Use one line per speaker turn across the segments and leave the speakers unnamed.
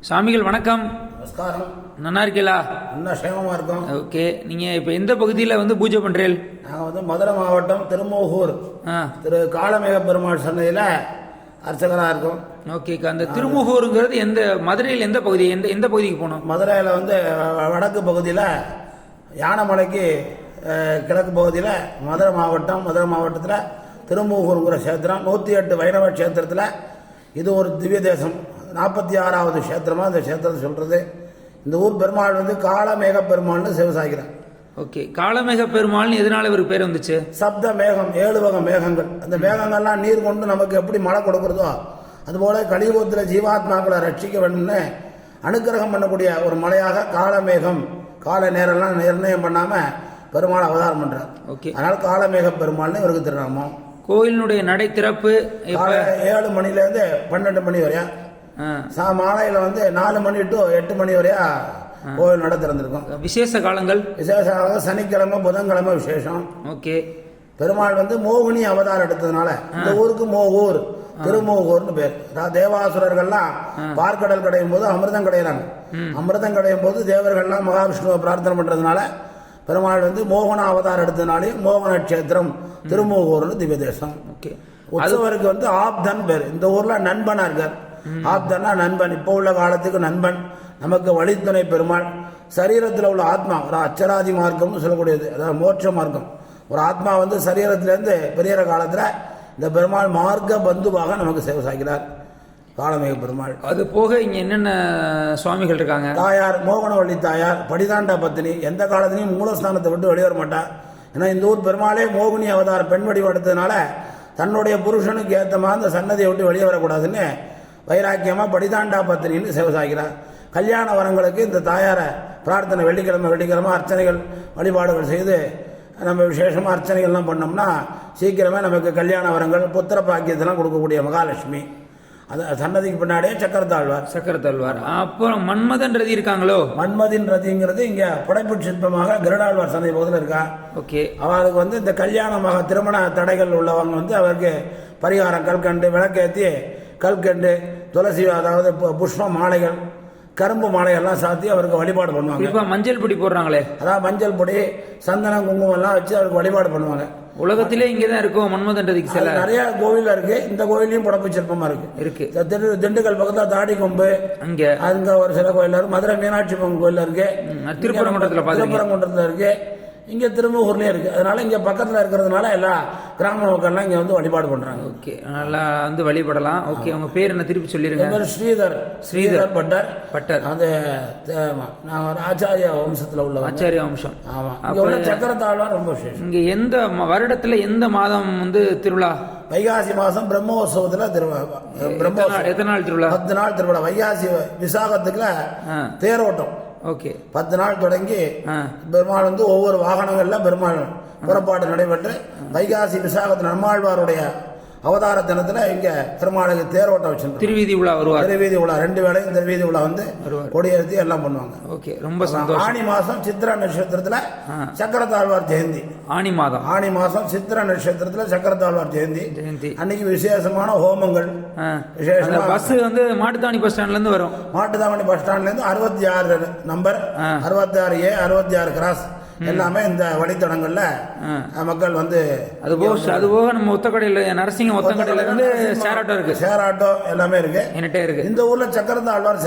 சாமிகள் வணக்கம்.
நமஸ்காரம்.
நல்லா இருக்கீங்களா?
நல்லா சேமமாக இருக்கும்.
ஓகே. நீங்கள் இப்போ எந்த பகுதியில் வந்து பூஜை பண்ணுறீர்கள்?
நாங்கள் வந்து மதுரை மாவட்டம் திருமோகூர் திரு காளமேக பெருமாள் சன்னதியில் அர்ச்சகராக இருக்கும்.
ஓகே. அந்த திருமுகூருங்கிறது எந்த மதுரையில் எந்த பகுதி, எந்த பகுதிக்கு போகணும்?
மதுரையில் வந்து வடக்கு பகுதியில் யானைமலைக்கு கிழக்கு பகுதியில் மதுரை மாவட்டத்தில் திருமூகூருங்கிற கஷேத்திரம் 108 வைணவ கஷேத்திரத்தில் இது ஒரு திவ்ய தேசம். 46வது கஷேத்திரமாக இந்த கஷேத்திரத்தை சொல்கிறது. இந்த ஊர் பெருமாள் வந்து காளமேக பெருமாள்னு சிவசாகிறார்.
ஓகே. காளமேக பெருமாள்னு எதனால இவருக்கு பேர் வந்துச்சு?
சப்த மேகம், 7 வகை மேகங்கள். அந்த மேகங்கள்லாம் நீர் கொண்டு நமக்கு எப்படி மழை கொடுக்குறதோ அதுபோல கலியுகத்தில் ஜீவாத்மாக்களை ரட்சிக்க வேண்டும்னு அனுக்கிரகம் பண்ணக்கூடிய ஒரு மலையாக காளமேகம், கால நேரம்லாம் நிர்ணயம் பண்ணாமல் பெருமாள் அவதாரம் பண்ணுறார்.
ஓகே.
அதனால் காளமேக பெருமாள்னு இவருக்கு திருநாமம்.
கோயிலினுடைய நடை திறப்பு
7 மணிலேருந்து 12 மணி வரையா, மாலையில் வந்து 4 மணி டு 8 மணி வரையா கோயில் நட திறந்திருக்கும்.
விசேஷ காலங்கள்
சனிக்கிழமை, புதன்கிழமை விசேஷம்.
ஓகே.
பெருமாள் வந்து மோகினி அவதாரம் எடுத்ததுனால இந்த ஊருக்கு மோகூர், திருமோகூர்னு பேர். தேவாசுரர்கள்லாம் பார்க்கடல் கடையும் போது அமிர்தம் கடையிறாங்க. அமிர்தம் கடையும் போது தேவர்கள்லாம் மகாவிஷ்ணுவை பிரார்த்தனை பண்றதுனால பெருமாள் வந்து மோகன அவதாரம் எடுத்ததுனாலே மோகன கஷேத்திரம் திருமோகூர்னு திவ்ய தேசம். உற்சவருக்கு வந்து ஆப்தன் பேர். இந்த ஊர்ல நண்பனா இருக்கார். ஆப்தன்னா நண்பன், இப்போ உள்ள காலத்துக்கு நண்பன், நமக்கு வழித்துணை பெருமாள். சரீரத்தில் உள்ள ஆத்மா ஒரு அச்சராதி மார்க்கம்னு சொல்லக்கூடியது, அதாவது மோட்ச மார்க்கம். ஒரு ஆத்மா வந்து சரீரத்திலேருந்து பெரியற காலத்தில் இந்த பெருமாள் மார்க்க பந்துவாக நமக்கு சேவை சாய்க்கிறார் காளமேக பெருமாள்.
அது போக இங்க என்னென்ன சுவாமிகள் இருக்காங்க? தாயார்
மோகனவள்ளி தாயார், படிதாண்டா பத்தினி, எந்த காலத்திலையும் மூலஸ்தானத்தை விட்டு வெளியேற மாட்டார். ஏன்னா இந்த ஊர் பெருமாளே மோகினி அவதாரம் பெண் வடிவம் எடுத்ததுனால தன்னுடைய புருஷனுக்கு ஏற்ற மாதிரி அந்த சன்னதியை விட்டு வெளியே வரக்கூடாதுன்னு வைராக்கியமாக படிதாண்டா பத்தினின்னு சேவை சாய்க்கிறார். கல்யாண வரங்களுக்கு இந்த தாயாரை பிரார்த்தனை வெள்ளிக்கிழமை அர்ச்சனைகள் வழிபாடுகள் செய்து நம்ம விசேஷமாக அர்ச்சனைகள்லாம் பண்ணோம்னா சீக்கிரமே நமக்கு கல்யாண வரங்கள், புத்திர பாக்கியத்தெல்லாம் கொடுக்கக்கூடிய மகாலட்சுமி. அது சன்னதிக்கு பின்னாடியே சக்கரத்தாழ்வார்.
அப்புறம் மன்மதன் ரதி இருக்காங்களோ?
மன்மதின் ரதிங்கிறது இங்கே படைப்பு சிற்பமாக கருடாழ்வார் சன்னதி பகுதியில் இருக்கா.
ஓகே.
அவருக்கு வந்து இந்த கல்யாணமாக திருமண தடைகள் உள்ளவங்க வந்து அவருக்கு பரிகாரம் கல்கண்டு, விளக்கேற்றி கல்கண்டு, துளசி, அதாவது புஷ்ப மாலைகள், கரும்பு மாலைகள்லாம் சாத்தி அவருக்கு வழிபாடு பண்ணுவாங்க.
இப்போ மஞ்சள் பொடி போடுறாங்களே,
அதாவது மஞ்சள் பொடி, சந்தனம், குங்குமம் எல்லாம் வச்சு அவருக்கு வழிபாடு பண்ணுவாங்க.
உலகத்திலே இங்கதான் இருக்கும் மன்மதன்றதுக்கு சில
நிறைய கோவில் இருக்கு. இந்த கோயிலையும் படப்பு சிற்பமா இருக்கு. திண்டுக்கல் பக்கத்துல தாடி கொம்பு அங்க ஒரு சில கோயில் இருக்கு. மதுரை மீனாட்சி அம்மன் கோயில் இருக்கு. திருப்பரங்குன்றத்துல இருக்கு. இங்க திருமூகூர்லயும் இருக்கு. அதனால இங்க பக்கத்துல இருக்கிறதுனால எல்லா கிராம மக்கள்லாம் இங்க வந்து வழிபாடு பண்றாங்க.
ஓகே, நல்லா வந்து வழிபடலாம். ஓகே, உங்க பேர் என்ன திருப்பி சொல்லிருங்க?
ஸ்ரீதர் பட்டர். அது நான் ஆச்சாரிய வம்சத்துல உள்ள
ஆச்சாரிய வம்சம்.
ஆமா. சக்கரத்தாழ்வார் ரொம்ப விசேஷம்.
இங்க எந்த வருடத்துல எந்த மாதம் வந்து திருவிழா?
வைகாசி மாசம் பிரம்மோற்சவத்துல
எத்தனை நாள் திருவிழா?
10 நாள் திருவிழா. வைகாசி விசாகத்துக்குள்ள தேரோட்டம்.
ஓகே.
10 நாள் தொடங்கி பெருமாள் வந்து ஒவ்வொரு வாகனங்கள்ல பெருமாள் புறப்பாடு நடைபெற்று வைகாசி விசாகத்து நம்மாழ்வாருடைய அவதார தினத்துல இங்க பெருமாளுக்கு தேரோட்டம் வச்சிருக்கோம்.
திருவீதி உலா வருவார்.
திருவீதி உலா 2 வேளையும் திருவீதி உலா வந்து கொடியேற்றி எல்லாம் பண்ணுவாங்க.
ஓகே, ரொம்ப சந்தோஷம்.
ஆனி மாசம் சித்திரா நட்சத்திரத்துல சக்கரத்தாழ்வார் ஜெயந்தி.
ஆனி மாதம்
சித்திரா நட்சத்திரத்துல சக்கரத்தாழ்வார் ஜெயந்தி அன்னைக்கு விசேஷமான ஹோமங்கள்.
விசேஷமா பஸ் வந்து மாட்டுத்தாவணி பஸ் ஸ்டாண்ட்ல இருந்து வரும்.
மாட்டுத்தாவணி பஸ் ஸ்டாண்ட்ல இருந்து 66 நம்பர், 66A, 66 கிராஸ் எல்லாமே இந்த வழித்தடங்கள்ல மக்கள் வந்து
அதுபோக நம்ம ஒத்தக்கடையில் நரசிங்க ஒத்தக்கடையில இருந்து ஷேர் ஆட்டோ எல்லாமே இருக்கு. இந்த ஊர்ல சக்கரத்தாழ்வார்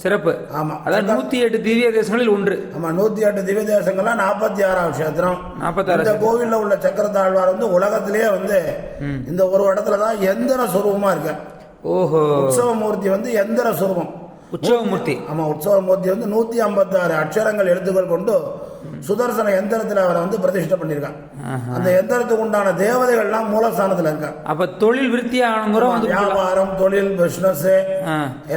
சிறப்பு. ஆமா, அதாவது 108 திவ்ய தேசங்களில் ஒன்று. ஆமா, 108 திவ்ய தேசங்கள்ல 46வது கஷேத்திரம். இந்த கோவில்ல உள்ள சக்கரத்தாழ்வார் வந்து உலகத்திலேயே வந்து இந்த ஒரு இடத்துலதான் எந்திர சுரூபமா இருக்க. ஓஹோ.
உற்சவமூர்த்தி வந்து எந்திர சுரூபம்.
உற்சவமூர்த்தி.
ஆமா, உற்சவமூர்த்தி வந்து 156 அக்ஷரங்கள் எழுத்துக்கள் கொண்டு சுதர்சன எந்திரத்தில் அவரை வந்து பிரதிஷ்டை பண்ணியிருக்காங்க. அந்த எந்திரத்துக்கு உண்டான தேவதைகள்லாம் மூலஸ்தானத்தில் இருக்காங்க.
அப்ப தொழில் விருத்தியானவரும்
வியாபாரம், தொழில், பிசினஸ்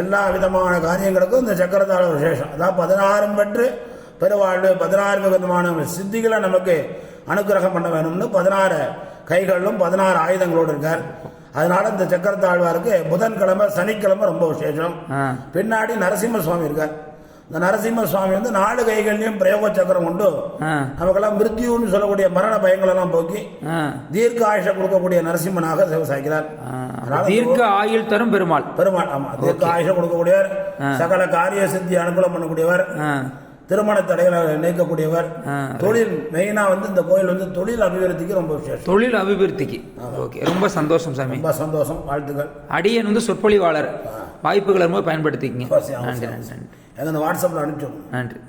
எல்லா விதமான காரியங்களுக்கும் இந்த சக்கரத்தாழ்வார் விசேஷம். அதான் 16 பெற்று பெருவாழ்வு, 16 விதமான சித்திகளை நமக்கு அனுக்கிரகம் பண்ண வேணும்னு 16 கைகளிலும் 16 ஆயுதங்களோடு இருக்கார். அதனால இந்த சக்கரத்தாழ்வாருக்கு புதன்கிழமை, சனிக்கிழமை ரொம்ப விசேஷம். பின்னாடி நரசிம்ம சுவாமி இருக்கார். இந்த நரசிம்ம சுவாமி வந்து 4 கைகள்லயும் பிரயோக சக்கரம் கொண்டு நமக்கெல்லாம் மிருத்யுன்னு சொல்லக்கூடிய மரண பயங்கள் எல்லாம் போக்கி தீர்க்க ஆயுஷ கொடுக்கக்கூடிய நரசிம்மனாக சேவை சாய்க்கிறார்.
தீர்க்க ஆயுள் தரும் பெருமாள்.
ஆமா, தீர்க்க ஆயுஷ கொடுக்கக்கூடியவர், சகல காரிய சித்தி அனுகூலம் பண்ணக்கூடியவர், திருமண தடைகளை நீக்கக்கூடியவர். தொழில் மெயினா வந்து இந்த கோயில் வந்து தொழில் அபிவிருத்திக்கு ரொம்ப விசேஷம். தொழில்
அபிவிருத்திக்கு. ஓகே, ரொம்ப சந்தோஷம் சாமி.
ரொம்ப சந்தோஷம், வாழ்த்துக்கள்.
அடியன் வந்து சொற்பொழிவாளர், வாய்ப்புகளை ரொம்ப பயன்படுத்திக்கங்க.
நன்றி. வாட்ஸ்அப்ல அனுப்பிச்சோம்.
நன்றி.